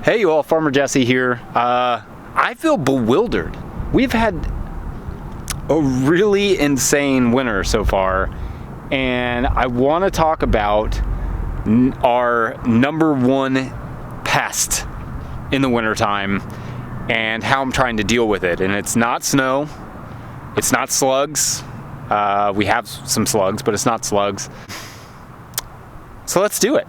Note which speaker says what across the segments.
Speaker 1: Hey you all, Farmer Jesse here. I feel bewildered. We've had a really insane winter so far, and I want to talk about our number one pest in the wintertime and how I'm trying to deal with it. And it's not snow, it's not slugs. We have some slugs, but it's not slugs. So let's do it.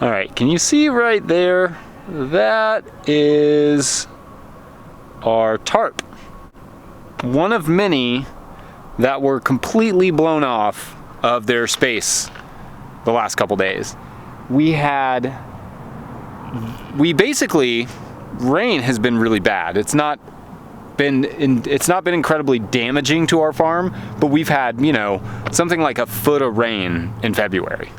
Speaker 1: All right, can you see right there? That is our tarp. One of many that were completely blown off of their space the last couple days. Rain has been really bad. It's not been incredibly damaging to our farm, but we've had, something like a foot of rain in February.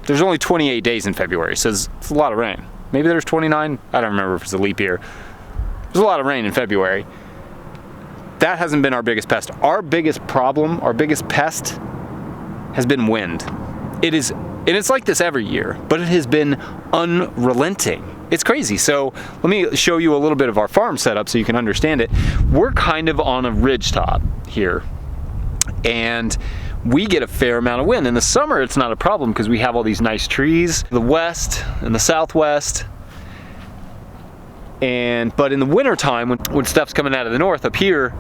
Speaker 1: There's only 28 days in February, so it's a lot of rain. Maybe there's 29, I don't remember if it's a leap year. There's a lot of rain in February. That hasn't been our biggest pest. Our biggest problem, our biggest pest has been wind. And it's like this every year, but it has been unrelenting. It's crazy. So let me show you a little bit of our farm setup so you can understand it. We're kind of on a ridge top here, and we get a fair amount of wind. In the summer, it's not a problem because we have all these nice trees, the west and the southwest. But in the wintertime, when stuff's coming out of the north up here,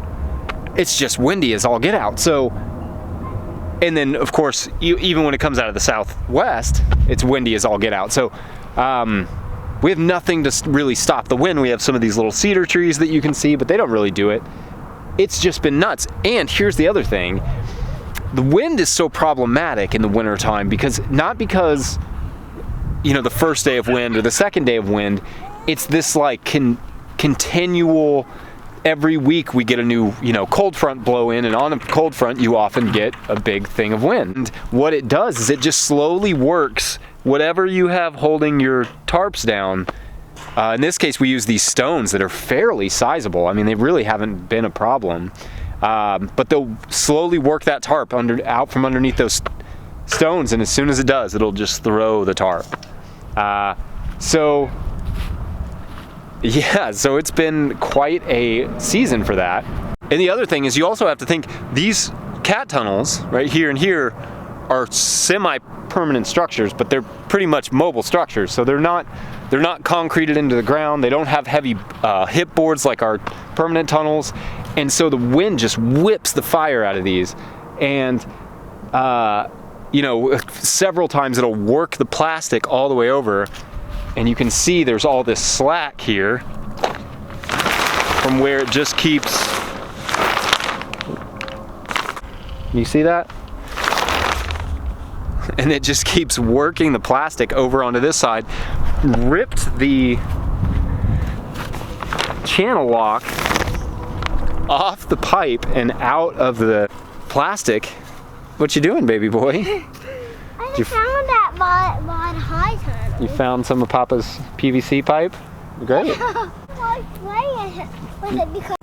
Speaker 1: it's just windy as all get out. So, and then of course, even when it comes out of the southwest, it's windy as all get out. So we have nothing to really stop the wind. We have some of these little cedar trees that you can see, but they don't really do it. It's just been nuts. And here's the other thing. The wind is so problematic in the wintertime not because the first day of wind or the second day of wind. It's this like continual, every week we get a new cold front blow in, and on a cold front you often get a big thing of wind. And what it does is it just slowly works whatever you have holding your tarps down. In this case we use these stones that are fairly sizable. I mean, they really haven't been a problem. But they'll slowly work that tarp out from underneath those stones, and as soon as it does, it'll just throw the tarp. So it's been quite a season for that. And the other thing is, you also have to think, these cat tunnels right here and here are semi-permanent structures, but they're pretty much mobile structures. So they're not concreted into the ground. They don't have heavy hip boards like our permanent tunnels. And so the wind just whips the fire out of these. And, several times it'll work the plastic all the way over. And you can see there's all this slack here from where it just keeps. You see that? And it just keeps working the plastic over onto this side. Ripped the channel lock off the pipe and out of the plastic. What you doing, baby boy?
Speaker 2: I just found that by the high tunnel.
Speaker 1: You found some of Papa's PVC pipe? Great.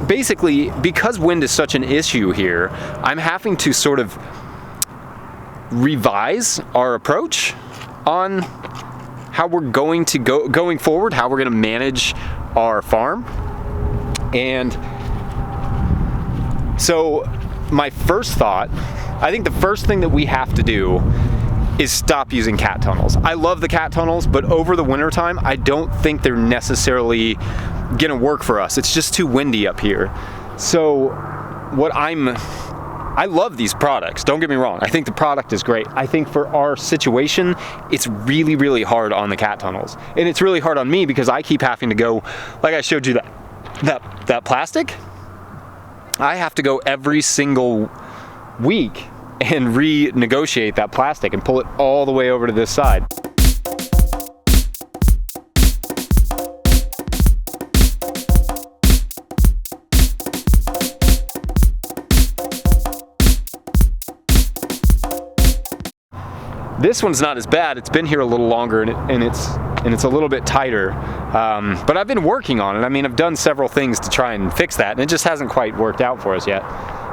Speaker 1: Basically, because wind is such an issue here, I'm having to sort of revise our approach on how we're going to going forward, how we're going to manage our farm. And so my first thought, I think the first thing that we have to do is stop using cat tunnels. I love the cat tunnels, but over the winter time, I don't think they're necessarily gonna work for us. It's just too windy up here. So I love these products, don't get me wrong. I think the product is great. I think for our situation, it's really, really hard on the cat tunnels. And it's really hard on me because I keep having to go, like I showed you that plastic, I have to go every single week and renegotiate that plastic and pull it all the way over to this side. This one's not as bad. It's been here a little longer, and it's and it's a little bit tighter. But I've been working on it. I mean, I've done several things to try and fix that, and it just hasn't quite worked out for us yet.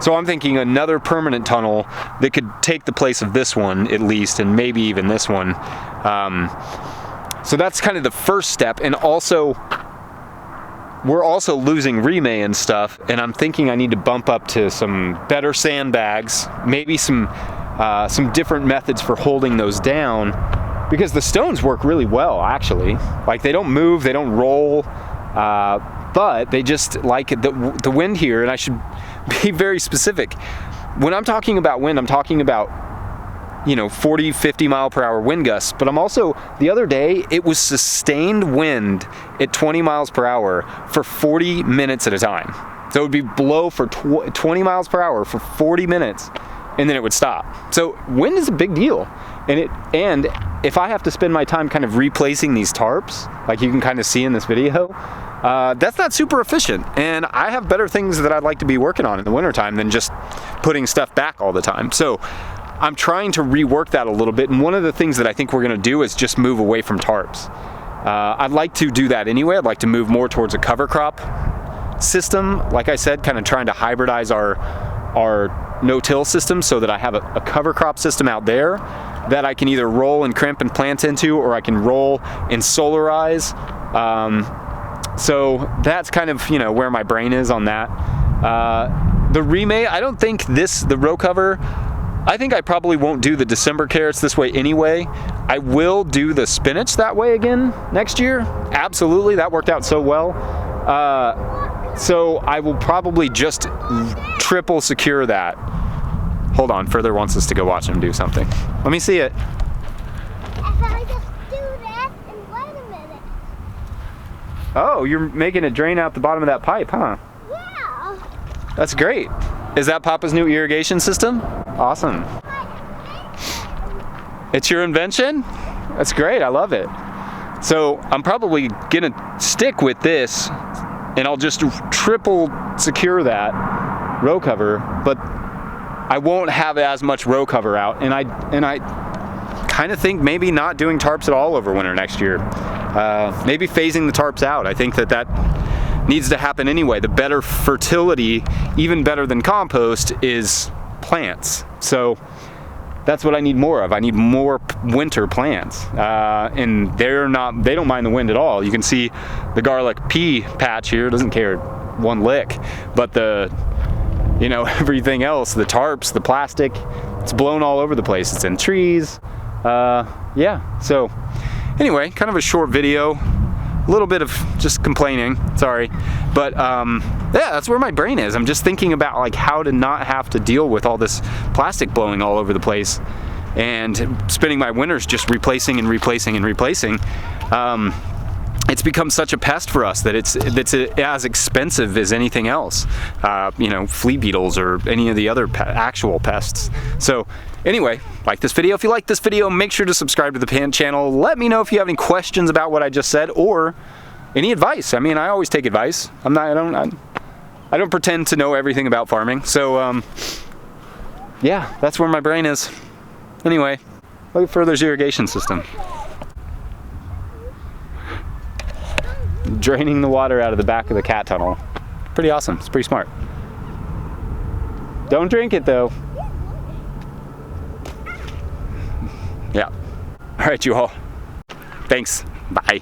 Speaker 1: So I'm thinking another permanent tunnel that could take the place of this one at least, and maybe even this one. So that's kind of the first step. And also, we're also losing remay and stuff, and I'm thinking I need to bump up to some better sandbags, maybe some different methods for holding those down, because the stones work really well, actually. Like, they don't move, they don't roll, but they just like the wind here, and I should be very specific. When I'm talking about wind, I'm talking about, you know, 40, 50 mile per hour wind gusts, but I'm also, the other day, it was sustained wind at 20 miles per hour for 40 minutes at a time. So it would be blow for 20 miles per hour for 40 minutes, and then it would stop. So wind is a big deal. And if I have to spend my time kind of replacing these tarps, like you can kind of see in this video, that's not super efficient. And I have better things that I'd like to be working on in the wintertime than just putting stuff back all the time. So I'm trying to rework that a little bit, and one of the things that I think we're gonna do is just move away from tarps. I'd like to do that anyway. I'd like to move more towards a cover crop system. Like I said, kind of trying to hybridize our no-till system so that I have a cover crop system out there that I can either roll and crimp and plant into, or I can roll and solarize. So that's kind of, you know, where my brain is on that. The remay, I don't think the row cover, I think I probably won't do the December carrots this way anyway. I will do the spinach that way again next year. Absolutely, that worked out so well. So I will probably just triple secure that. Hold on, Further wants us to go watch him do something. Let me see it.
Speaker 2: If I just do that and wait a minute.
Speaker 1: Oh, you're making it drain out the bottom of that pipe, huh?
Speaker 2: Yeah.
Speaker 1: That's great. Is that Papa's new irrigation system? Awesome. It's your invention? That's great, I love it. So I'm probably gonna stick with this, and I'll just triple secure that row cover, but I won't have as much row cover out, and I kind of think maybe not doing tarps at all over winter next year. Maybe phasing the tarps out. I think that needs to happen anyway. The better fertility, even better than compost, is plants. So that's what I need more of. I need more winter plants, and they don't mind the wind at all. You can see the garlic pea patch here doesn't care one lick, but you know, everything else, the tarps, the plastic, it's blown all over the place. It's in trees. Yeah, so anyway, kind of a short video, a little bit of just complaining, sorry. But yeah, that's where my brain is. I'm just thinking about like how to not have to deal with all this plastic blowing all over the place and spending my winters just replacing and replacing and replacing. It's become such a pest for us that it's as expensive as anything else. You know, flea beetles or any of the other actual pests. So anyway, like this video. If you like this video, make sure to subscribe to the channel. Let me know if you have any questions about what I just said or any advice. I mean, I always take advice. I don't pretend to know everything about farming. So yeah, that's where my brain is. Anyway, look at Further's irrigation system. Draining the water out of the back of the cat tunnel. Pretty awesome. It's pretty smart. Don't drink it though. Yeah. All right, you all. Thanks. Bye.